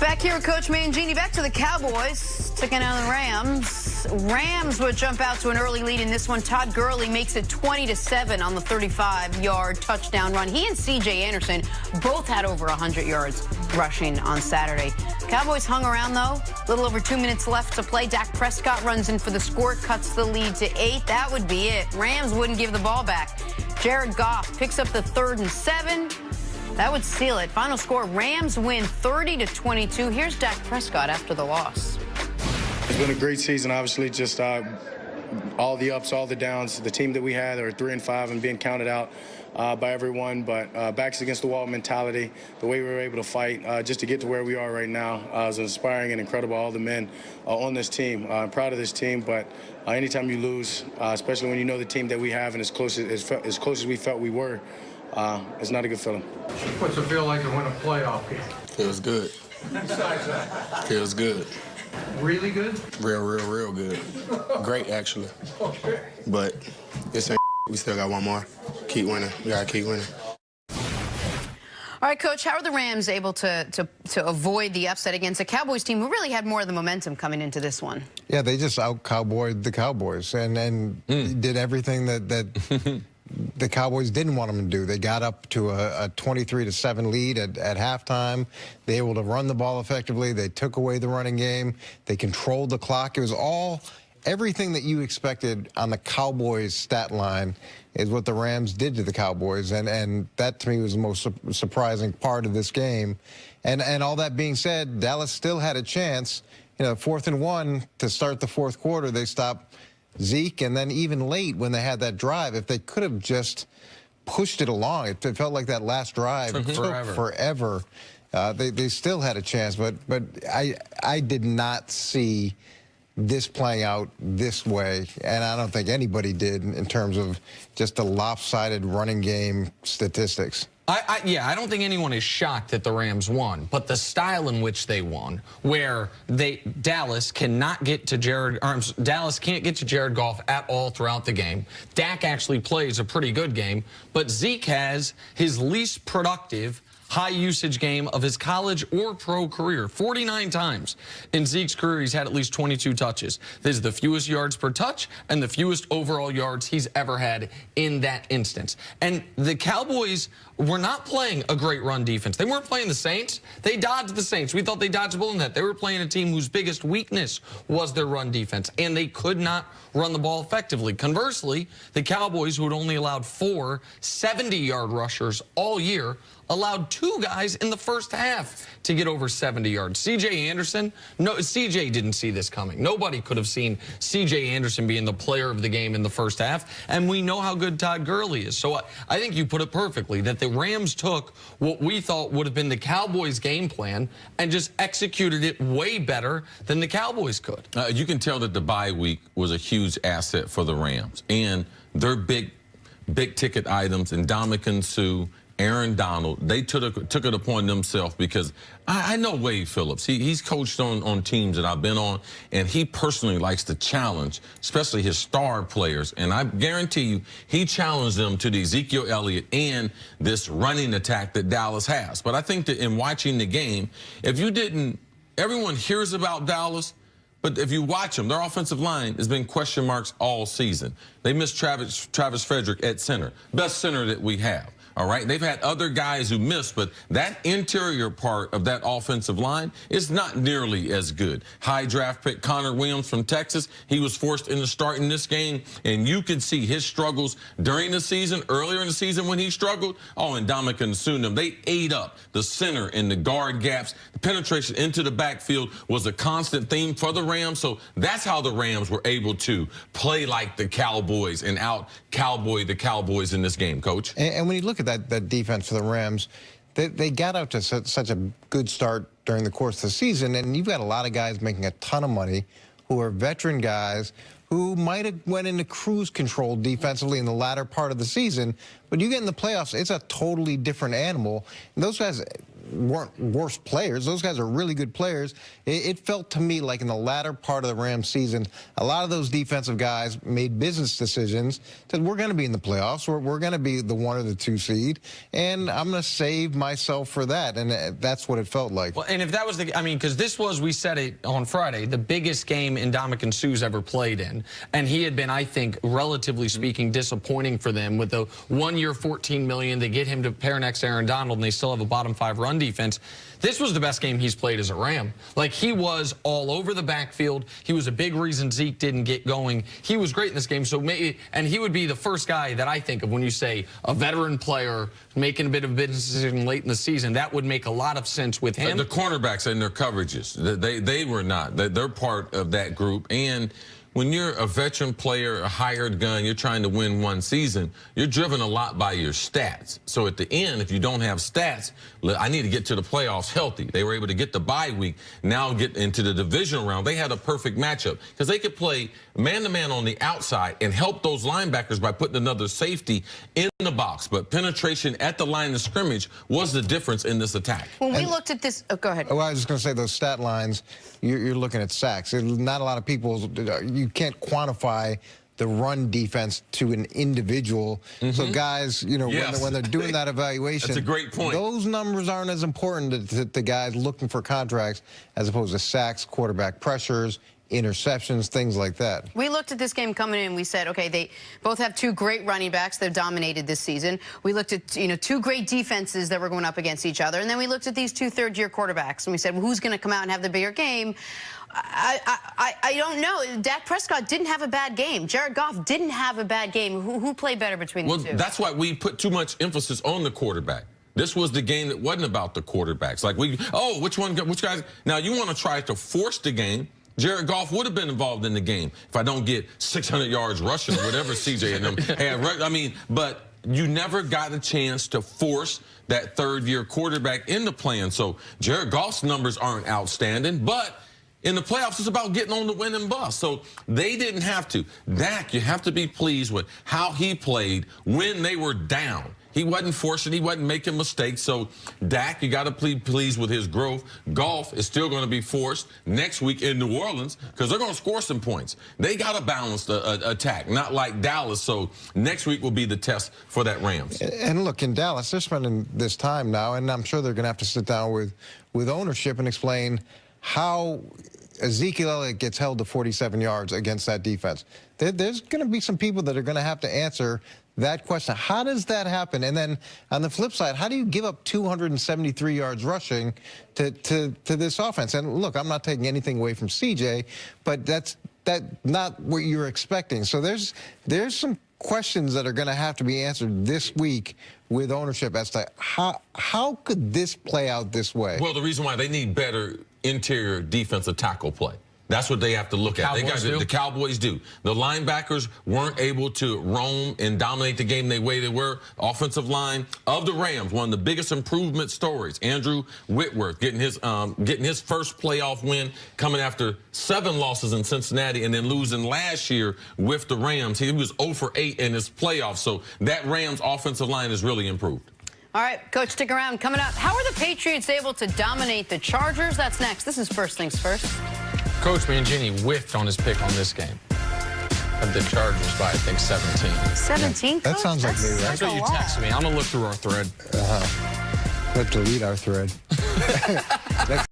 Back here with Coach Mangini. Back to the Cowboys, taking on the Rams. Rams would jump out to an early lead in this one. Todd Gurley makes it 20-7 on the 35-yard touchdown run. He and C.J. Anderson both had over 100 yards rushing on Saturday. Cowboys hung around, though. A little over 2 minutes left to play. Dak Prescott runs in for the score, cuts the lead to 8. That would be it. Rams wouldn't give the ball back. Jared Goff picks up the 3rd and 7. That would seal it. Final score, Rams win 30-22. Here's Dak Prescott after the loss. It's been a great season, obviously, just all the ups, all the downs. The team that we had are 3-5 and being counted out by everyone, but backs against the wall mentality, the way we were able to fight just to get to where we are right now is inspiring and incredible. All the men on this team. I'm proud of this team, but anytime you lose, especially when you know the team that we have and as close as we felt we were, it's not a good feeling. What's it feel like to win a playoff game? Feels good. Besides that? Feels good. Really good? Real good. Great, actually. Okay. But this ain't we still got one more. Keep winning. We gotta keep winning. All right, Coach, how are the Rams able to avoid the upset against a Cowboys team who really had more of the momentum coming into this one? Yeah, they just out-Cowboyed the Cowboys and did everything that the Cowboys didn't want them to do. They got up to a 23-7 lead at halftime. They were able to run the ball effectively. They took away the running game. They controlled the clock. It was everything that you expected on the Cowboys stat line is what the Rams did to the Cowboys, and that to me was the most surprising part of this game. And all that being said, Dallas still had a chance. 4th and 1 to start the fourth quarter. They stopped Zeke, and then even late when they had that drive, if they could have just pushed it along, it felt like that last drive took forever. They still had a chance, but I did not see this playing out this way, and I don't think anybody did in terms of just the lopsided running game statistics. I don't think anyone is shocked that the Rams won, but the style in which they won, where Dallas can't get to Jared Goff at all throughout the game. Dak actually plays a pretty good game, but Zeke has his least productive high-usage game of his college or pro career. 49 times in Zeke's career, he's had at least 22 touches. This is the fewest yards per touch and the fewest overall yards he's ever had in that instance. And the Cowboys were not playing a great run defense. They weren't playing the Saints. They dodged the Saints. We thought they dodged a bullet in that. They were playing a team whose biggest weakness was their run defense, and they could not run the ball effectively. Conversely, the Cowboys, who had only allowed 4 70-yard rushers all year, allowed 2 guys in the first half to get over 70 yards. C.J. Anderson, C.J. didn't see this coming. Nobody could have seen C.J. Anderson being the player of the game in the first half, and we know how good Todd Gurley is. So I think you put it perfectly, that the Rams took what we thought would have been the Cowboys' game plan and just executed it way better than the Cowboys could. You can tell that the bye week was a huge asset for the Rams, and their big-ticket items, and Ndamukong Suh, Aaron Donald, they took it upon themselves, because I know Wade Phillips. He's coached on teams that I've been on, and he personally likes to challenge, especially his star players. And I guarantee you, he challenged them to the Ezekiel Elliott and this running attack that Dallas has. But I think that in watching the game, everyone hears about Dallas, but if you watch them, their offensive line has been question marks all season. They missed Travis Frederick at center, best center that we have. All right, they've had other guys who missed, but that interior part of that offensive line is not nearly as good. High draft pick Connor Williams from Texas, he was forced into starting this game, and you could see his struggles during the season, earlier in the season when he struggled. Oh, and Ndamukong Suh, they ate up the center and the guard gaps. The penetration into the backfield was a constant theme for the Rams, so that's how the Rams were able to play like the Cowboys and out-Cowboy the Cowboys in this game, Coach. And when you look at that defense for the Rams, they got out to such a good start during the course of the season, and you've got a lot of guys making a ton of money who are veteran guys who might have went into cruise control defensively in the latter part of the season, but you get in the playoffs, it's a totally different animal. And those guys, weren't worse players. Those guys are really good players. It felt to me like in the latter part of the Rams season, a lot of those defensive guys made business decisions. Said, we're going to be in the playoffs. We're going to be the 1 or the 2 seed, and I'm going to save myself for that. And that's what it felt like. Well, and if that was because this was, we said it on Friday, the biggest game Ndamukong Suh's ever played in. And he had been, I think, relatively speaking, disappointing for them with the 1 year, $14 million. They get him to pair next to Aaron Donald, and they still have a bottom 5 run defense. This was the best game he's played as a Ram. Like, he was all over the backfield. He was a big reason Zeke didn't get going. He was great in this game. So maybe, and he would be the first guy that I think of when you say a veteran player making a bit of a business decision late in the season. That would make a lot of sense with him. The cornerbacks and their coverages, they were not. They're part of that group. And when you're a veteran player, a hired gun, you're trying to win one season, you're driven a lot by your stats. So at the end, if you don't have stats, I need to get to the playoffs healthy. They were able to get the bye week, now get into the divisional round. They had a perfect matchup because they could play man-to-man on the outside and help those linebackers by putting another safety in the box. But penetration at the line of scrimmage was the difference in this attack. When we looked at this, go ahead. Oh, I was just going to say those stat lines, you're looking at sacks. Not a lot of people, you can't quantify the run defense to an individual. So guys, you know, when they're doing that evaluation, that's a great point. Those numbers aren't as important to guys looking for contracts as opposed to sacks, quarterback pressures, interceptions, things like that. We looked at this game coming in. We said, okay, they both have 2 great running backs. They've dominated this season. We looked at 2 great defenses that were going up against each other, and then we looked at these 2 third-year quarterbacks, and we said, well, who's going to come out and have the bigger game? I don't know. Dak Prescott didn't have a bad game. Jared Goff didn't have a bad game. Who played better between the 2? Well, that's why we put too much emphasis on the quarterback. This was the game that wasn't about the quarterbacks. Like which guys? Now you want to try to force the game. Jared Goff would have been involved in the game if I don't get 600 yards rushing or whatever CJ and them had. I mean, but you never got a chance to force that third-year quarterback into playing. So Jared Goff's numbers aren't outstanding, but in the playoffs, it's about getting on the winning bus. So they didn't have to. Dak, you have to be pleased with how he played when they were down. He wasn't forcing, he wasn't making mistakes. So Dak, you got to be pleased with his growth. Goff is still going to be forced next week in New Orleans because they're going to score some points. They got a balanced attack, not like Dallas. So next week will be the test for that Rams. And look, in Dallas, they're spending this time now, and I'm sure they're going to have to sit down with ownership and explain how Ezekiel Elliott gets held to 47 yards against that defense. There's going to be some people that are going to have to answer that question. How does that happen? And then on the flip side, how do you give up 273 yards rushing to this offense? And look, I'm not taking anything away from CJ, but that's not what you're expecting. So there's some questions that are going to have to be answered this week with ownership as to how could this play out this way? Well, the reason why they need better interior defensive tackle play. That's what they have to look at. The Cowboys do. The linebackers weren't able to roam and dominate the game the way they were. Offensive line of the Rams, one of the biggest improvement stories. Andrew Whitworth getting his first playoff win, coming after 7 losses in Cincinnati and then losing last year with the Rams. He was 0 for 8 in his playoffs. So that Rams offensive line has really improved. All right, Coach, stick around. Coming up, how are the Patriots able to dominate the Chargers? That's next. This is First Things First. Coach Mangini whiffed on his pick on this game. Of the Chargers by, I think, 17. 17, Coach? That sounds like me, right? That's what you texted me. I'm going to look through our thread. Let's delete our thread.